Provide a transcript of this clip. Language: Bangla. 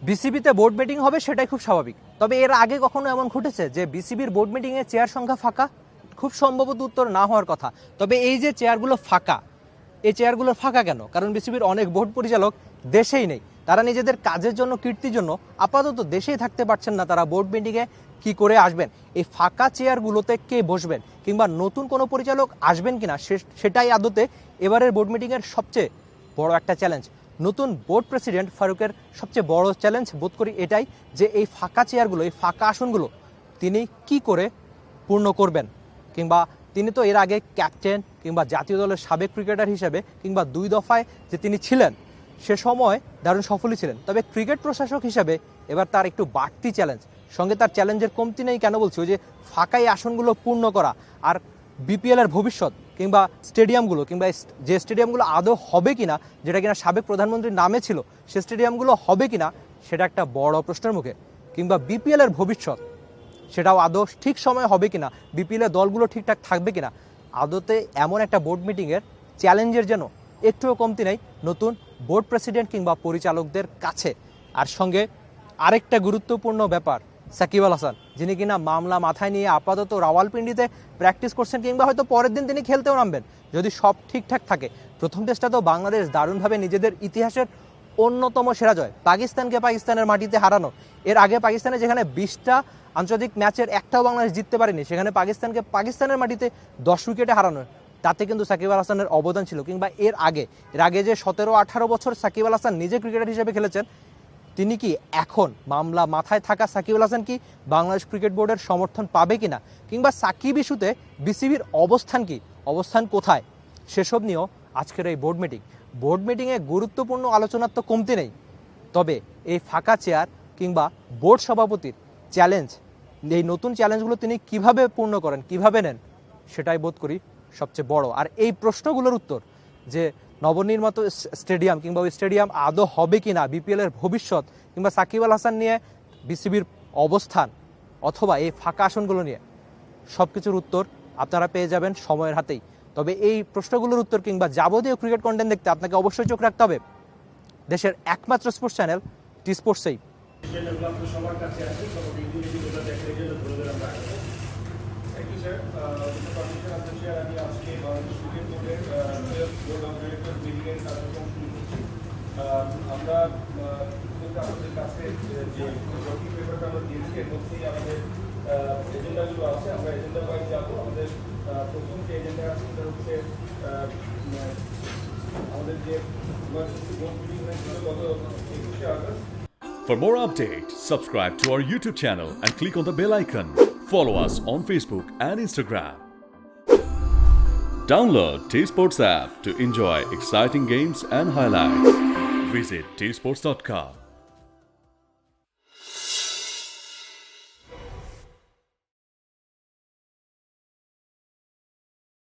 বিসিবিতে বোর্ড মিটিং হবে সেটাই খুব স্বাভাবিক, তবে এর আগে কখনো এমন ঘটেছে যে বিসিবির বোর্ড মিটিংয়ে চেয়ার সংখ্যা ফাঁকা? খুব সম্ভবত উত্তর না হওয়ার কথা। তবে এই যে চেয়ারগুলো ফাঁকা, এই চেয়ারগুলো ফাঁকা কেন? কারণ বিসিবির অনেক বোর্ড পরিচালক দেশেই নেই, তারা নিজেদের কাজের জন্য, কীর্তির জন্য আপাতত দেশেই থাকতে পারছেন না। তারা বোর্ড মিটিংয়ে কি করে আসবেন? এই ফাঁকা চেয়ারগুলোতে কে বসবেন, কিংবা নতুন কোনো পরিচালক আসবেন কিনা, সেটাই আদতে এবারের বোর্ড মিটিংয়ের সবচেয়ে বড় একটা চ্যালেঞ্জ। নতুন বোর্ড প্রেসিডেন্ট ফারুকের সবচেয়ে বড় চ্যালেঞ্জ বোধ করি এটাই, যে এই ফাঁকা চেয়ারগুলো, এই ফাঁকা আসনগুলো তিনি কি করে পূর্ণ করবেন। কিংবা তিনি তো এর আগে ক্যাপ্টেন কিংবা জাতীয় দলের সাবেক ক্রিকেটার হিসেবে, কিংবা 2 দফায় যে তিনি ছিলেন, সে সময় দারুণ সফলই ছিলেন। তবে ক্রিকেট প্রশাসক হিসাবে এবার তার একটু বাড়তি চ্যালেঞ্জ, সঙ্গে তার চ্যালেঞ্জের কমতি নেই। কেন বলছি? ওই যে ফাঁকা এই আসনগুলো পূর্ণ করা, আর বিপিএলের ভবিষ্যৎ, কিংবা স্টেডিয়ামগুলো, কিংবা যে স্টেডিয়ামগুলো আদৌ হবে কিনা, যেটা কিনা সাবেক প্রধানমন্ত্রীর নামে ছিল, সে স্টেডিয়ামগুলো হবে কিনা সেটা একটা বড় প্রশ্নের মুখে। কিংবা বিপিএলের ভবিষ্যৎ, সেটাও আদৌ ঠিক সময় হবে কিনা, বিপিএলের দলগুলো ঠিকঠাক থাকবে কিনা। আদতে এমন একটা বোর্ড মিটিংয়ের চ্যালেঞ্জের যেন একটুও কমতি নেই নতুন বোর্ড প্রেসিডেন্ট কিংবা পরিচালকদের কাছে। আর সঙ্গে আরেকটা গুরুত্বপূর্ণ ব্যাপার, সাকিব আল হাসান, যিনি কিনা মামলা মাথায় নিয়ে আপাতত রাওয়ালপিন্ডিতে প্র্যাকটিস করছেন, কিংবা হয়তো পরের দিন তিনি খেলতেও নামবেন যদি সব ঠিকঠাক থাকে। প্রথম টেস্টটা তো বাংলাদেশ দারুণভাবে নিজেদের ইতিহাসের অন্যতম সেরা জয়, পাকিস্তানের মাটিতে হারানো। এর আগে পাকিস্তানে যেখানে 20টা আন্তর্জাতিক ম্যাচের একটাও বাংলাদেশ জিততে পারেনি, সেখানে পাকিস্তানের মাটিতে 10 উইকেটে হারানো, তাতে কিন্তু সাকিব আল হাসানের অবদান ছিল। কিংবা এর আগে যে 17-18 বছর সাকিব আল হাসান নিজে ক্রিকেটার হিসেবে খেলেছেন, তিনি কি এখন মামলা মাথায় থাকা সাকিব আল হাসান কি বাংলাদেশ ক্রিকেট বোর্ডের সমর্থন পাবে কিনা, কিংবা সাকিব ইস্যুতে বিসিবির অবস্থান কোথায়, সেসব নিয়েও আজকের এই বোর্ড মিটিংয়ে গুরুত্বপূর্ণ আলোচনার তো কমতি নেই। তবে এই ফাঁকা চেয়ার কিংবা বোর্ড সভাপতির চ্যালেঞ্জ, এই নতুন চ্যালেঞ্জগুলো তিনি কিভাবে পূর্ণ করেন, কিভাবে নেন, সেটাই বোধ করি সবচেয়ে বড়। আর এই প্রশ্নগুলোর উত্তর, যে নবনির্মিত স্টেডিয়াম কিংবা ওই স্টেডিয়াম আদৌ হবে কিনা, বিপিএলের ভবিষ্যৎ, কিংবা সাকিব আল হাসান নিয়ে বিসিবির অবস্থান, অথবা এই ফাঁকা আসনগুলো নিয়ে সব কিছুর উত্তর আপনারা পেয়ে যাবেন সময়ের হাতেই। তবে এই প্রশ্নগুলোর উত্তর কিংবা যাবতীয় ক্রিকেট কন্টেন্ট দেখতে আপনাকে অবশ্যই চোখ রাখতে হবে দেশের একমাত্র স্পোর্টস চ্যানেল টি স্পোর্টসেই। আমরা আমাদের কাছে যে জকি পেপারটা আমরা দিয়েছি, এর মধ্যেই আমাদের এজেন্ডাগুলো আছে। আমরা এজেন্ডা ওয়াইজ যাবো। আমাদের প্রথম যে এজেন্ডা আছে সেটা হচ্ছে আমাদের যে গত 21শে August. For more updates, subscribe to our YouTube channel and click on the bell icon. Follow us on Facebook and Instagram. Download T Sports app to enjoy exciting games and highlights. Visit tsports.com.